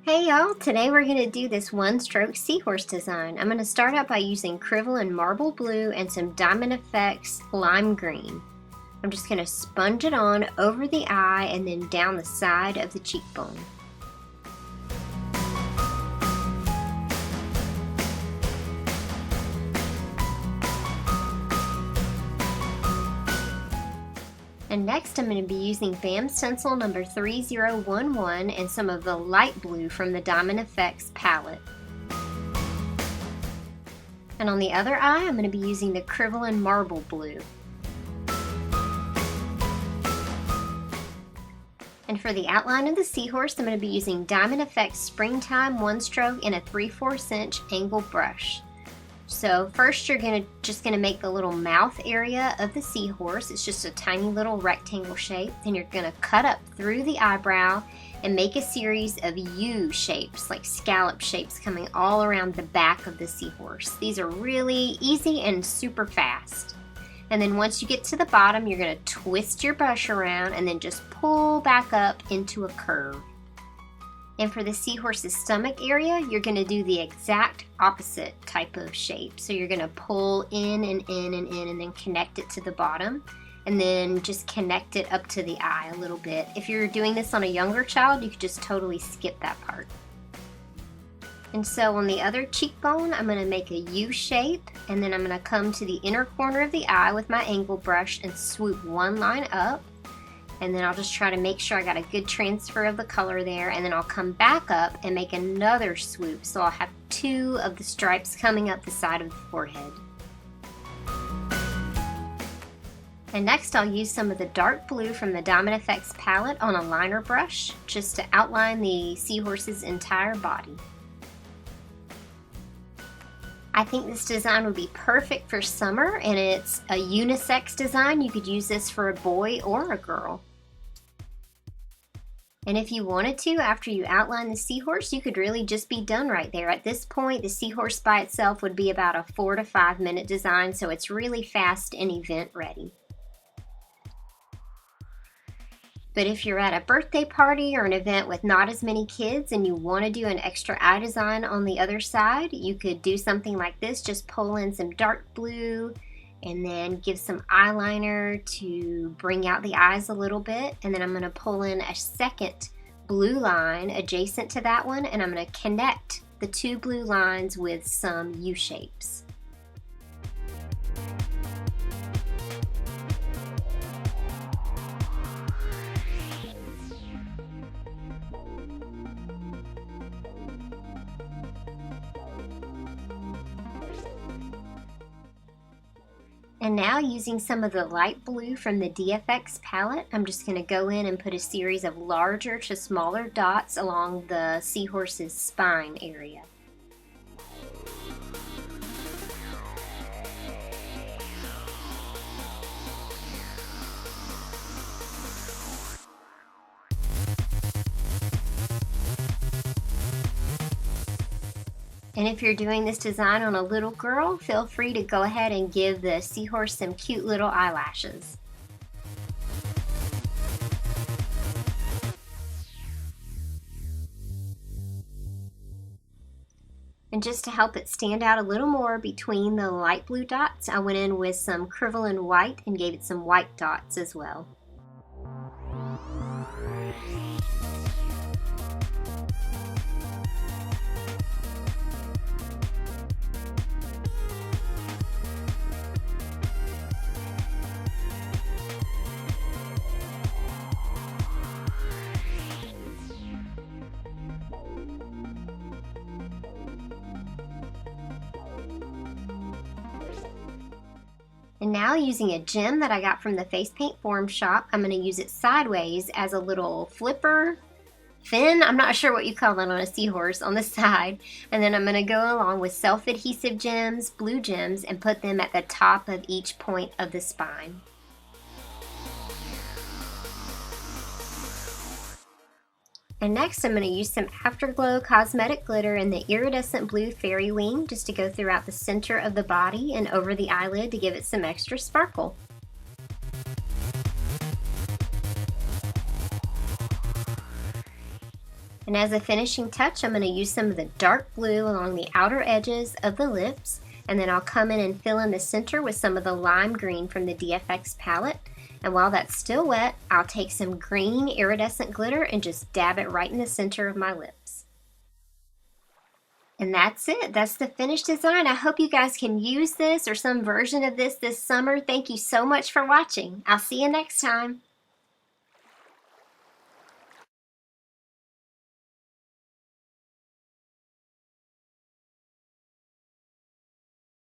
Hey y'all, today we're going to do this one-stroke seahorse design. I'm going to start out by using Crivel and Marble Blue and some Diamond Effects Lime Green. I'm just going to sponge it on over the eye and then down the side of the cheekbone. And next I'm going to be using Stencil number 3011 and some of the light blue from the Diamond Effects palette. And on the other eye I'm going to be using the Crivel and Marble Blue. And for the outline of the seahorse I'm going to be using Diamond Effects Springtime 1-Stroke in a 3/4 inch angle brush. So first you're just going to make the little mouth area of the seahorse. It's just a tiny little rectangle shape. Then you're going to cut up through the eyebrow and make a series of U shapes, like scallop shapes coming all around the back of the seahorse. These are really easy and super fast. And then once you get to the bottom, you're going to twist your brush around and then just pull back up into a curve. And for the seahorse's stomach area, you're going to do the exact opposite type of shape. So you're going to pull in and in and in and then connect it to the bottom and then just connect it up to the eye a little bit. If you're doing this on a younger child, you could just totally skip that part. And so on the other cheekbone, I'm going to make a U shape and then I'm going to come to the inner corner of the eye with my angle brush and swoop one line up. And then I'll just try to make sure I got a good transfer of the color there, and then I'll come back up and make another swoop. So I'll have two of the stripes coming up the side of the forehead. And next I'll use some of the dark blue from the Diamond Effects palette on a liner brush just to outline the seahorse's entire body. I think this design would be perfect for summer, and it's a unisex design. You could use this for a boy or a girl. And if you wanted to, after you outline the seahorse, you could really just be done right there. At this point, the seahorse by itself would be about a 4 to 5 minute design, so it's really fast and event ready. But if you're at a birthday party or an event with not as many kids and you want to do an extra eye design on the other side, you could do something like this. Just pull in some dark blue and then give some eyeliner to bring out the eyes a little bit. And then I'm going to pull in a second blue line adjacent to that one, and I'm going to connect the two blue lines with some U shapes. And now, using some of the light blue from the DFX palette, I'm just going to go in and put a series of larger to smaller dots along the seahorse's spine area. And if you're doing this design on a little girl, feel free to go ahead and give the seahorse some cute little eyelashes. And just to help it stand out a little more between the light blue dots, I went in with some Crivel and white and gave it some white dots as well. And now, using a gem that I got from the Face Paint Forum shop, I'm going to use it sideways as a little flipper, fin, I'm not sure what you call that on a seahorse, on the side. And then I'm going to go along with self-adhesive gems, blue gems, and put them at the top of each point of the spine. And next I'm going to use some Afterglow Cosmetic Glitter in the Iridescent Blue Fairy Wing just to go throughout the center of the body and over the eyelid to give it some extra sparkle. And as a finishing touch, I'm going to use some of the dark blue along the outer edges of the lips, and then I'll come in and fill in the center with some of the lime green from the DFX palette. And while that's still wet, I'll take some green iridescent glitter and just dab it right in the center of my lips. And that's it. That's the finished design. I hope you guys can use this or some version of this summer. Thank you so much for watching. I'll see you next time.